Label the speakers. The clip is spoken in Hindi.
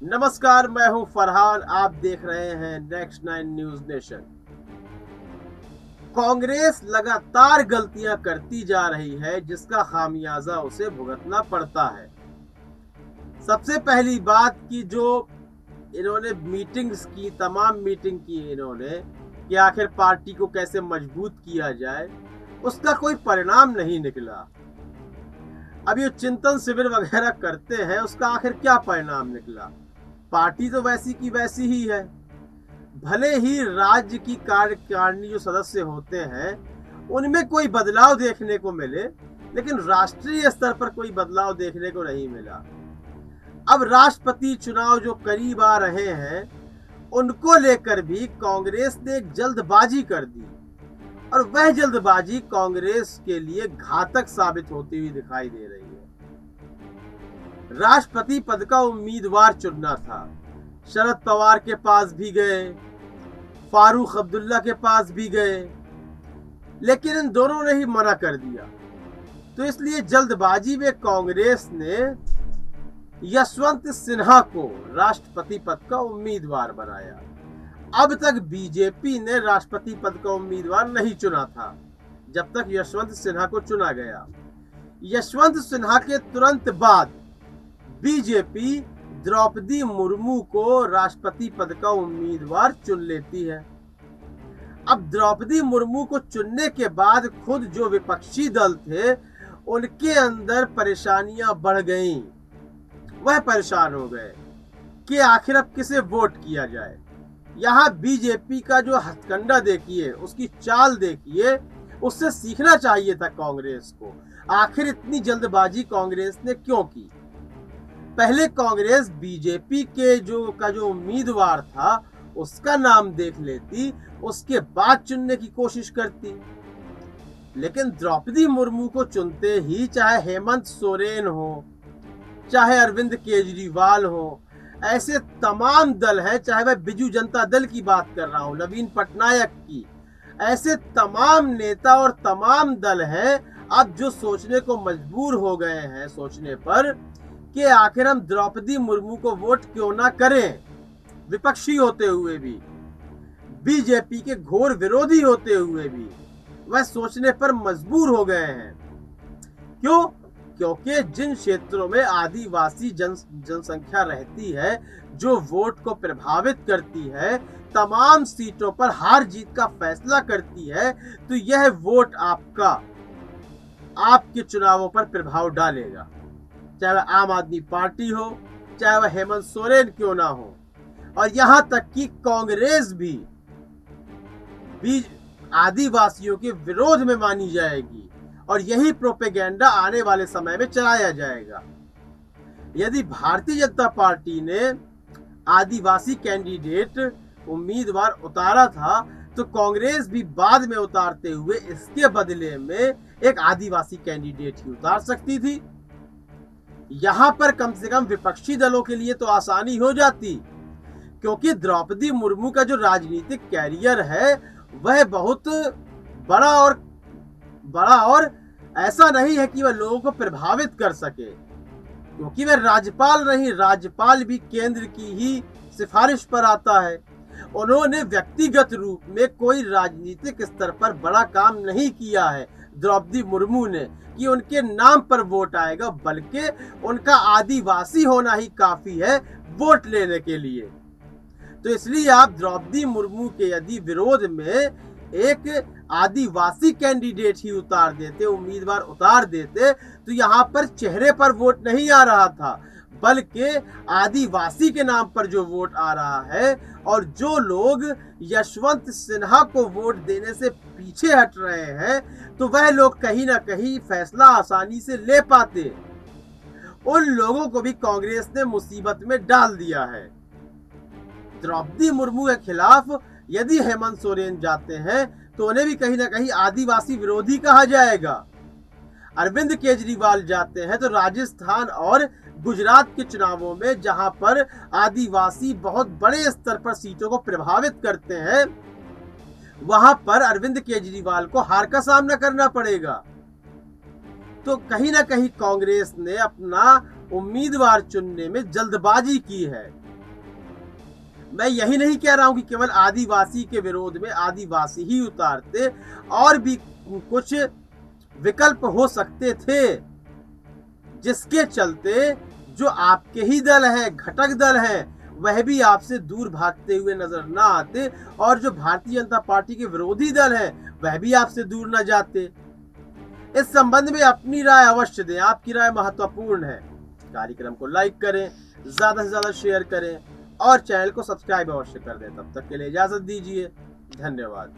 Speaker 1: नमस्कार, मैं हूं फरहान। आप देख रहे हैं नेक्स्ट 9 न्यूज नेशन। कांग्रेस लगातार गलतियां करती जा रही है, जिसका खामियाजा उसे भुगतना पड़ता है। सबसे पहली बात की जो इन्होंने मीटिंग्स की, तमाम मीटिंग की इन्होंने कि आखिर पार्टी को कैसे मजबूत किया जाए, उसका कोई परिणाम नहीं निकला। अब ये चिंतन शिविर वगैरह करते हैं, उसका आखिर क्या परिणाम निकला? पार्टी तो वैसी की वैसी ही है। भले ही राज्य की कार्यकारिणी जो सदस्य होते हैं उनमें कोई बदलाव देखने को मिले, लेकिन राष्ट्रीय स्तर पर कोई बदलाव देखने को नहीं मिला। अब राष्ट्रपति चुनाव जो करीब आ रहे हैं, उनको लेकर भी कांग्रेस ने एक जल्दबाजी कर दी, और वह जल्दबाजी कांग्रेस के लिए घातक साबित होती हुई दिखाई दे रही है। राष्ट्रपति पद का उम्मीदवार चुनना था। शरद पवार के पास भी गए, फारूक अब्दुल्ला के पास भी गए, लेकिन इन दोनों ने ही मना कर दिया। तो इसलिए जल्दबाजी में कांग्रेस ने यशवंत सिन्हा को राष्ट्रपति पद का उम्मीदवार बनाया। अब तक बीजेपी ने राष्ट्रपति पद का उम्मीदवार नहीं चुना था, जब तक यशवंत सिन्हा को चुना गया। यशवंत सिन्हा के तुरंत बाद बीजेपी द्रौपदी मुर्मू को राष्ट्रपति पद का उम्मीदवार चुन लेती है। अब द्रौपदी मुर्मू को चुनने के बाद खुद जो विपक्षी दल थे, उनके अंदर परेशानियां बढ़ गईं। वह परेशान हो गए कि आखिर अब किसे वोट किया जाए। यहाँ बीजेपी का जो हथकंडा देखिए, उसकी चाल देखिए, उससे सीखना चाहिए था कांग्रेस को। आखिर इतनी जल्दबाजी कांग्रेस ने क्यों की? पहले कांग्रेस बीजेपी के जो उम्मीदवार था उसका नाम देख लेती, उसके बाद चुनने की कोशिश करती। लेकिन द्रौपदी मुर्मू को चुनते ही, चाहे हेमंत सोरेन हो, चाहे अरविंद केजरीवाल हो, ऐसे तमाम दल हैं, चाहे वह बिजू जनता दल की बात कर रहा हूं, नवीन पटनायक की, ऐसे तमाम नेता और तमाम दल हैं अब जो सोचने को मजबूर हो गए हैं, सोचने पर कि आखिर हम द्रौपदी मुर्मू को वोट क्यों ना करें। विपक्षी होते हुए भी, बीजेपी के घोर विरोधी होते हुए भी वह सोचने पर मजबूर हो गए हैं। क्यों? क्योंकि जिन क्षेत्रों में आदिवासी जनसंख्या रहती है, जो वोट को प्रभावित करती है, तमाम सीटों पर हार जीत का फैसला करती है, तो यह वोट आपके चुनावों पर प्रभाव डालेगा। चाहे वह आम आदमी पार्टी हो, चाहे वह हेमंत सोरेन क्यों ना हो, और यहां तक कि कांग्रेस भी आदिवासियों के विरोध में मानी जाएगी, और यही प्रोपेगेंडा आने वाले समय में चलाया जाएगा। यदि भारतीय जनता पार्टी ने आदिवासी कैंडिडेट उम्मीदवार उतारा था, तो कांग्रेस भी बाद में उतारते हुए इसके बदले में एक आदिवासी कैंडिडेट ही उतार सकती थी। यहां पर कम से कम विपक्षी दलों के लिए तो आसानी हो जाती, क्योंकि द्रौपदी मुर्मू का जो राजनीतिक कैरियर है वह बहुत बड़ा और ऐसा नहीं है कि वह लोगों को प्रभावित कर सके, क्योंकि वह राज्यपाल नहीं, राज्यपाल भी केंद्र की ही सिफारिश पर आता है। उन्होंने व्यक्तिगत रूप में कोई राजनीतिक स्तर पर बड़ा काम नहीं किया है द्रौपदी मुर्मू ने कि उनके नाम पर वोट आएगा, बल्कि उनका आदिवासी होना ही काफी है वोट लेने के लिए। तो इसलिए आप द्रौपदी मुर्मू के यदि विरोध में एक आदिवासी कैंडिडेट ही उतार देते, उम्मीदवार उतार देते, तो यहाँ पर चेहरे पर वोट नहीं आ रहा था, बल्कि आदिवासी के नाम पर जो वोट आ रहा है। और जो लोग यशवंत सिन्हा को वोट देने से पीछे हट रहे हैं, तो वह लोग कहीं ना कहीं फैसला आसानी से ले पाते। उन लोगों को भी कांग्रेस ने मुसीबत में डाल दिया है। द्रौपदी मुर्मू के खिलाफ यदि हेमंत सोरेन जाते हैं, तो उन्हें भी कहीं ना कहीं आदिवासी विरोधी कहा जाएगा। अरविंद केजरीवाल जाते हैं तो राजस्थान और गुजरात के चुनावों में, जहां पर आदिवासी बहुत बड़े स्तर पर सीटों को प्रभावित करते हैं, वहां पर अरविंद केजरीवाल को हार का सामना करना पड़ेगा। तो कहीं ना कहीं कांग्रेस ने अपना उम्मीदवार चुनने में जल्दबाजी की है। मैं यही नहीं कह रहा हूं कि केवल आदिवासी के विरोध में आदिवासी ही उतारते, और भी कुछ विकल्प हो सकते थे, जिसके चलते जो आपके ही दल है, घटक दल है, वह भी आपसे दूर भागते हुए नजर ना आते, और जो भारतीय जनता पार्टी के विरोधी दल है वह भी आपसे दूर ना जाते। इस संबंध में अपनी राय अवश्य दें, आपकी राय महत्वपूर्ण है। कार्यक्रम को लाइक करें, ज्यादा से ज्यादा शेयर करें और चैनल को सब्सक्राइब अवश्य कर दें। तब तक के लिए इजाजत दीजिए, धन्यवाद।